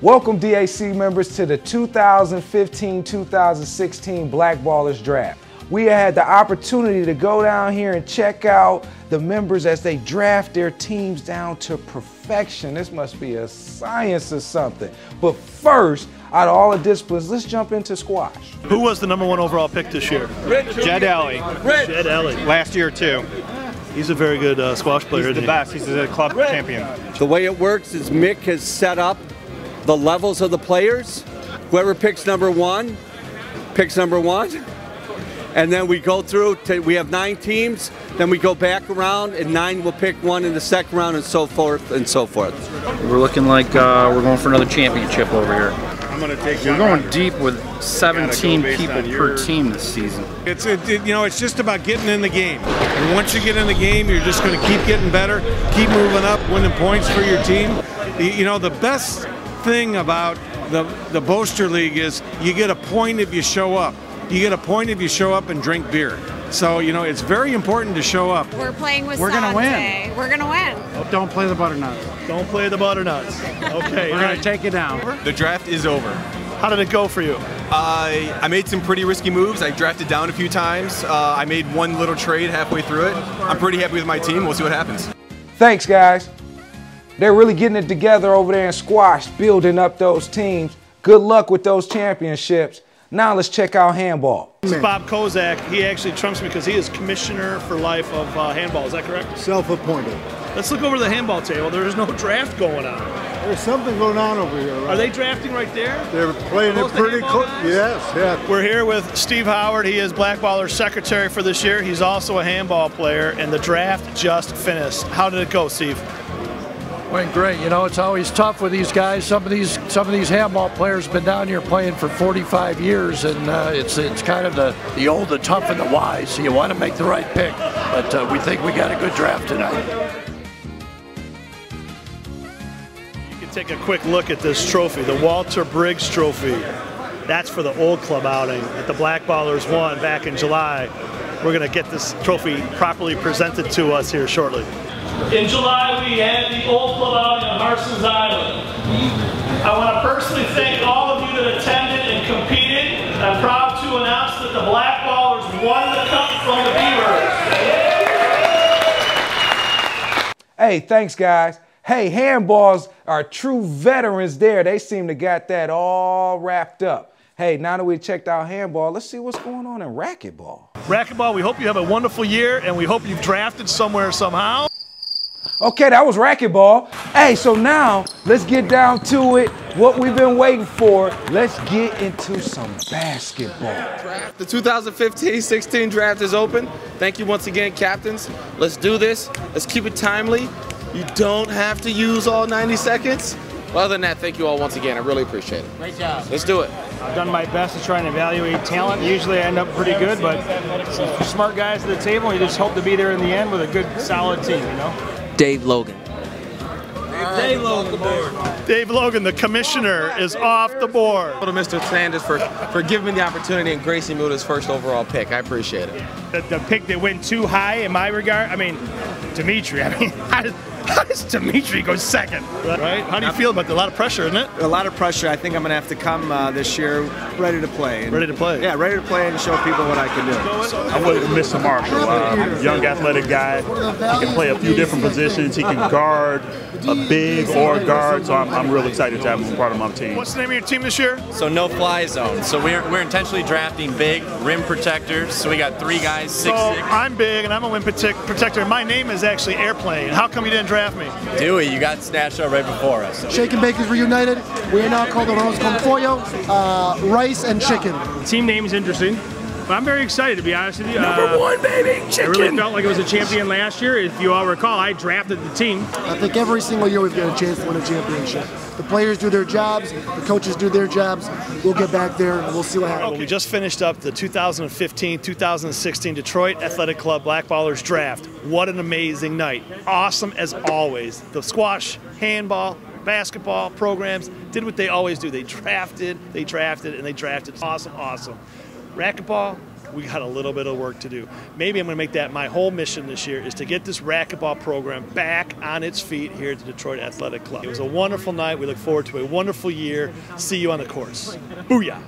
Welcome DAC members to the 2015-2016 Blackballers Draft. We had the opportunity to go down here and check out the members as they draft their teams down to perfection. This must be a science or something. But first, out of all the disciplines, let's jump into squash. Who was the #1 overall pick this year? Jed Ellie. Jed Ellie. Last year too. He's a very good squash player. He's the best. He's a club champion. The way it works is Mick has set up the levels of the players. Whoever picks #1 picks #1. And then we go through, we have 9 teams, then we go back around and 9 will pick one in the second round and so forth and so forth. We're looking like we're going for another championship over here. We're going deep with 17 people per team this season. It's just about getting in the game. And once you get in the game, you're just going to keep getting better, keep moving up, winning points for your team. The best thing about the Boaster League is you get a point if you show up. You get a point if you show up and drink beer. So, it's very important to show up. We're playing with We're gonna win. today. We're going to win. Oh, don't play the butternuts. Don't play the butternuts. Okay. We're going to take it down. The draft is over. How did it go for you? I made some pretty risky moves. I drafted down a few times. I made one little trade halfway through it. I'm pretty happy with my team. We'll see what happens. Thanks, guys. They're really getting it together over there in squash, building up those teams. Good luck with those championships. Now let's check out handball. Bob Kozak, he actually trumps me because he is commissioner for life of handball. Is that correct? Self-appointed. Let's look over the handball table. There is no draft going on. There's something going on over here. Right? Are they drafting right there? They're playing it pretty close. Yes, yeah. We're here with Steve Howard. He is Blackballer's secretary for this year. He's also a handball player, and the draft just finished. How did it go, Steve? Went great. It's always tough with these guys. Some of these handball players have been down here playing for 45 years, and it's kind of the old, the tough, and the wise. So you want to make the right pick. But we think we got a good draft tonight. You can take a quick look at this trophy, the Walter Briggs Trophy. That's for the old club outing that the Blackballers won back in July. We're going to get this trophy properly presented to us here shortly. In July, we had the Old Club outing on Harson's Island. I want to personally thank all of you that attended and competed. I'm proud to announce that the Blackballers won the cup from the Beavers. Hey, thanks, guys. Hey, handballs are true veterans there. They seem to got that all wrapped up. Hey, now that we checked out handball, let's see what's going on in racquetball. Racquetball, we hope you have a wonderful year, and we hope you've drafted somewhere somehow. Okay, that was racquetball. Hey, so now let's get down to it. What we've been waiting for. Let's get into some basketball. The 2015-16 draft is open. Thank you once again, captains. Let's do this. Let's keep it timely. You don't have to use all 90 seconds. Well, other than that, thank you all once again. I really appreciate it. Great job. Let's do it. I've done my best to try and evaluate talent. Usually I end up pretty good, but some smart guys at the table. You just hope to be there in the end with a good, solid team, Dave Logan. Dave Logan. Dave Logan, the commissioner, is off the board. To Mr. Sanders for giving me the opportunity and gracing me with his first overall pick. I appreciate it. The pick that went too high in my regard, Dimitri. How does Dimitri go second? Right? How do you feel about that? A lot of pressure, isn't it? A lot of pressure. I think I'm going to have to come this year ready to play. Ready to play? Yeah, ready to play and show people what I can do. I'm with Mr. Marshall, young athletic guy. He can play a few different positions. He can guard a big or guard, so I'm real excited to have him part of my team. What's the name of your team this year? So no fly zone. So we're intentionally drafting big rim protectors. So we got 3 guys, 6'6". So I'm big and I'm a rim protector. My name is actually Airplane. How come you didn't draft me? Dewey, you got snatched up right before us. Shake and Bakers reunited. We are now called the Rose con Pollo, rice and chicken. The team name is interesting. But I'm very excited, to be honest with you. #1, baby, chicken! I really felt like it was a champion last year. If you all recall, I drafted the team. I think every single year we've got a chance to win a championship. The players do their jobs, the coaches do their jobs. We'll get back there and we'll see what happens. We just finished up the 2015-2016 Detroit Athletic Club Blackballers Draft. What an amazing night. Awesome as always. The squash, handball, basketball programs did what they always do. They drafted, and they drafted. Awesome, awesome. Racquetball, we got a little bit of work to do. Maybe I'm going to make that my whole mission this year, is to get this racquetball program back on its feet here at the Detroit Athletic Club. It was a wonderful night. We look forward to a wonderful year. See you on the course. Booyah!